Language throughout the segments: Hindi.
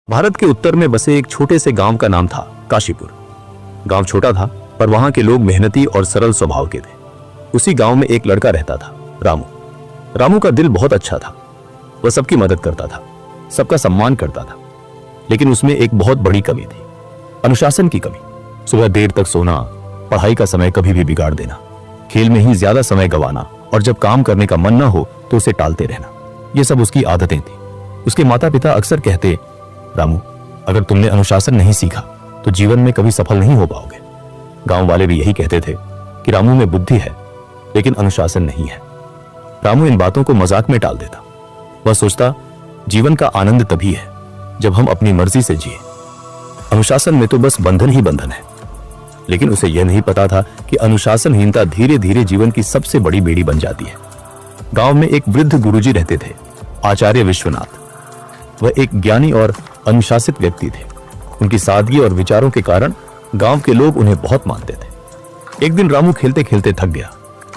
भारत के उत्तर में बसे एक छोटे से गांव का नाम था काशीपुर। गांव छोटा था पर वहां के लोग मेहनती और सरल स्वभाव के थे। उसी गांव में एक लड़का रहता था, रामू। रामू का दिल बहुत अच्छा था। वह सबकी मदद करता था, सबका सम्मान करता था। लेकिन उसमें एक बहुत बड़ी कमी थी, अनुशासन की कमी। सुबह देर तक सोना, पढ़ाई का समय कभी भी बिगाड़ देना, खेल में ही ज्यादा समय गंवाना और जब काम करने का मन न हो तो उसे टालते रहना, ये सब उसकी आदतें थी। उसके माता पिता अक्सर कहते, रामू, अगर तुमने अनुशासन नहीं सीखा तो जीवन में कभी सफल नहीं हो पाओगे। गांव वाले भी यही कहते थे कि रामू में बुद्धि है लेकिन अनुशासन नहीं है। रामू इन बातों को मजाक में टाल देता। वह सोचता, जीवन का आनंद तभी है जब हम अपनी मर्जी से जिए। अनुशासन में तो बस बंधन ही बंधन है। लेकिन उसे यह नहीं पता था कि अनुशासनहीनता धीरे धीरे जीवन की सबसे बड़ी बेड़ी बन जाती है। गांव में एक वृद्ध गुरुजी रहते थे, आचार्य विश्वनाथ। वह एक ज्ञानी और अनुशासित व्यक्ति थे। उनकी सादगी और विचारों के कारण गांव के लोग उन्हें बहुत मानते थे। एक दिन रामू खेलते खेलते थक गया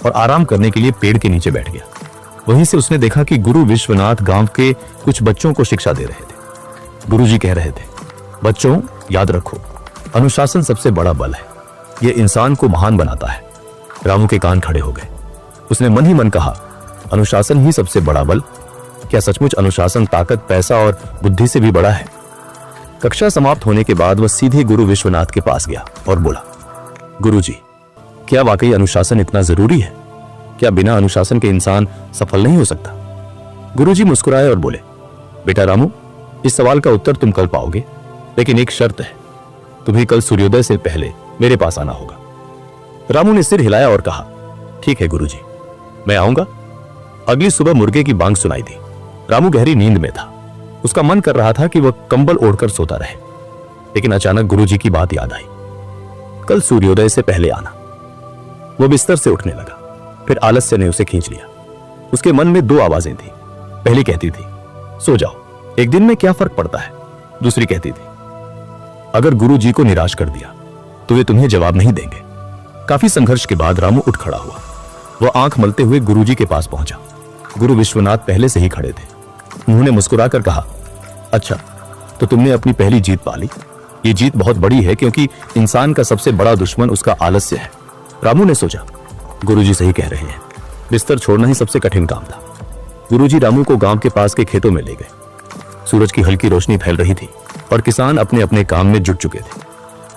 और आराम करने के लिए पेड़ के नीचे बैठ गया। वहीं से उसने देखा कि गुरु विश्वनाथ गांव के कुछ बच्चों को शिक्षा दे रहे थे। गुरुजी कह रहे थे, बच्चों, याद रखो, अनुशासन सबसे बड़ा बल है। यह इंसान को महान बनाता है। रामू के कान खड़े हो गए। उसने मन ही मन कहा, अनुशासन ही सबसे बड़ा बल? क्या सचमुच अनुशासन ताकत, पैसा और बुद्धि से भी बड़ा है? कक्षा समाप्त होने के बाद वह सीधे गुरु विश्वनाथ के पास गया और बोला, गुरुजी, क्या वाकई अनुशासन इतना जरूरी है? क्या बिना अनुशासन के इंसान सफल नहीं हो सकता? गुरुजी मुस्कुराए और बोले, बेटा रामू, इस सवाल का उत्तर तुम कल पाओगे, लेकिन एक शर्त है, तुम्हें कल सूर्योदय से पहले मेरे पास आना होगा। रामू ने सिर हिलाया और कहा, ठीक है गुरुजी, मैं आऊंगा। अगली सुबह मुर्गे की बांग सुनाई दी। रामू गहरी नींद में था। उसका मन कर रहा था कि वह कंबल ओढ़कर सोता रहे, लेकिन अचानक गुरुजी की बात याद आई, कल सूर्योदय से पहले आना। वह बिस्तर से उठने लगा, फिर आलस्य ने उसे खींच लिया। उसके मन में दो आवाजें थी। पहली कहती थी, सो जाओ, एक दिन में क्या फर्क पड़ता है। दूसरी कहती थी, अगर गुरुजी को निराश कर दिया तो वे तुम्हें जवाब नहीं देंगे। काफी संघर्ष के बाद रामू उठ खड़ा हुआ। वह आंख मलते हुए गुरुजी के पास पहुंचा। गुरु विश्वनाथ पहले से ही खड़े थे। उन्होंने मुस्कुराकर कहा, अच्छा, तो तुमने अपनी पहली जीत पा ली। ये जीत बहुत बड़ी है क्योंकि इंसान का सबसे बड़ा दुश्मन उसका आलस्य है। रामू ने सोचा, गुरुजी सही कह रहे हैं, बिस्तर छोड़ना ही सबसे कठिन काम था। गुरुजी रामू को गांव के पास के खेतों में ले गए। सूरज की हल्की रोशनी फैल रही थी और किसान अपने अपने काम में जुट चुके थे।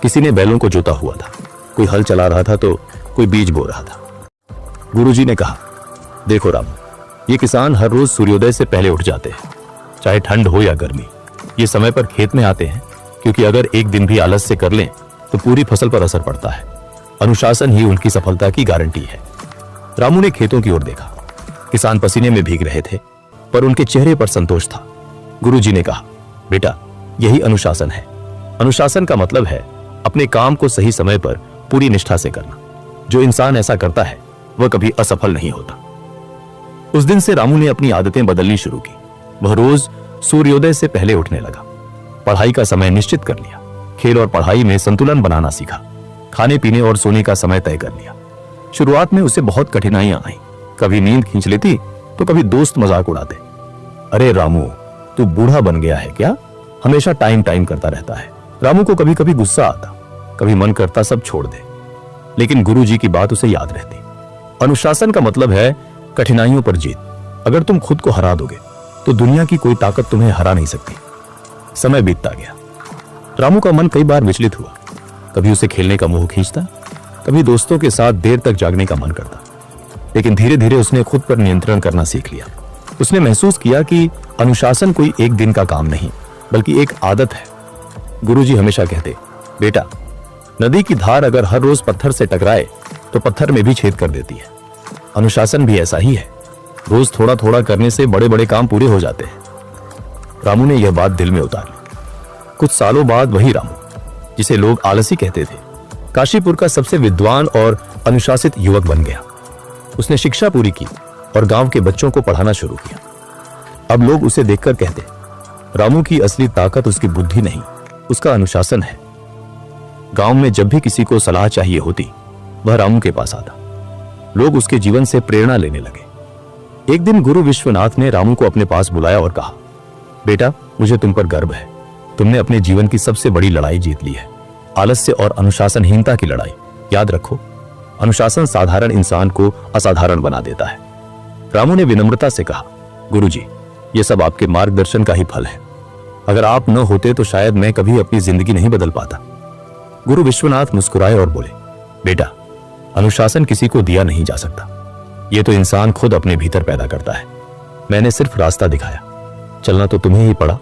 किसी ने बैलों को जोता हुआ था, कोई हल चला रहा था तो कोई बीज बो रहा था। गुरुजी ने कहा, देखो रामू, ये किसान हर रोज सूर्योदय से पहले उठ जाते हैं, चाहे ठंड हो या गर्मी। ये समय पर खेत में आते हैं क्योंकि अगर एक दिन भी आलस्य कर लें तो पूरी फसल पर असर पड़ता है। अनुशासन ही उनकी सफलता की गारंटी है। रामू ने खेतों की ओर देखा। किसान पसीने में भीग रहे थे पर उनके चेहरे पर संतोष था। गुरुजी ने कहा, बेटा, यही अनुशासन है। अनुशासन का मतलब है अपने काम को सही समय पर पूरी निष्ठा से करना। जो इंसान ऐसा करता है वह कभी असफल नहीं होता। उस दिन से रामू ने अपनी आदतें बदलनी शुरू की। वह रोज सूर्योदय से पहले उठने लगा। पढ़ाई का समय निश्चित कर लिया। खेल और पढ़ाई में संतुलन बनाना सीखा। खाने पीने और सोने का समय तय कर लिया। शुरुआत में उसे बहुत कठिनाइयां आई। कभी नींद खींच लेती तो कभी दोस्त मजाक उड़ाते, अरे रामू, तू बूढ़ा बन गया है क्या? हमेशा टाइम टाइम करता रहता है। रामू को कभी कभी गुस्सा आता, कभी मन करता सब छोड़ दे, लेकिन गुरुजी की बात उसे याद रहती। अनुशासन का मतलब है कठिनाइयों पर जीत। अगर तुम खुद को हरा दोगे तो दुनिया की कोई ताकत तुम्हें हरा नहीं सकती। समय बीतता गया। रामू का मन कई बार विचलित हुआ। कभी उसे खेलने का मोह खींचता, कभी दोस्तों के साथ देर तक जागने का मन करता। लेकिन धीरे धीरे उसने खुद पर नियंत्रण करना सीख लिया। उसने महसूस किया कि अनुशासन कोई एक दिन का काम नहीं बल्कि एक आदत है। गुरुजी हमेशा कहते, बेटा, नदी की धार अगर हर रोज पत्थर से टकराए तो पत्थर में भी छेद कर देती है। अनुशासन भी ऐसा ही है। रोज थोड़ा थोड़ा करने से बड़े बड़े काम पूरे हो जाते हैं। रामू ने यह बात दिल में उतार ली। कुछ सालों बाद वही रामू, जिसे लोग आलसी कहते थे, काशीपुर का सबसे विद्वान और अनुशासित युवक बन गया। उसने शिक्षा पूरी की और गांव के बच्चों को पढ़ाना शुरू किया। अब लोग उसे देखकर कहते, रामू की असली ताकत उसकी बुद्धि नहीं, उसका अनुशासन है। गांव में जब भी किसी को सलाह चाहिए होती, वह रामू के पास आता। लोग उसके जीवन से प्रेरणा लेने लगे। एक दिन गुरु विश्वनाथ ने रामू को अपने पास बुलाया और कहा, बेटा, मुझे तुम पर गर्व है। तुमने अपने जीवन की सबसे बड़ी लड़ाई जीत ली है, आलस्य और अनुशासनहीनता की लड़ाई। याद रखो, अनुशासन साधारण इंसान को असाधारण बना देता है। रामू ने विनम्रता से कहा, गुरुजी, ये सब आपके मार्गदर्शन का ही फल है। अगर आप न होते तो शायद मैं कभी अपनी जिंदगी नहीं बदल पाता। गुरु विश्वनाथ मुस्कुराए और बोले, बेटा, अनुशासन किसी को दिया नहीं जा सकता, ये तो इंसान खुद अपने भीतर पैदा करता है। मैंने सिर्फ रास्ता दिखाया, चलना तो तुम्हें ही पड़ा।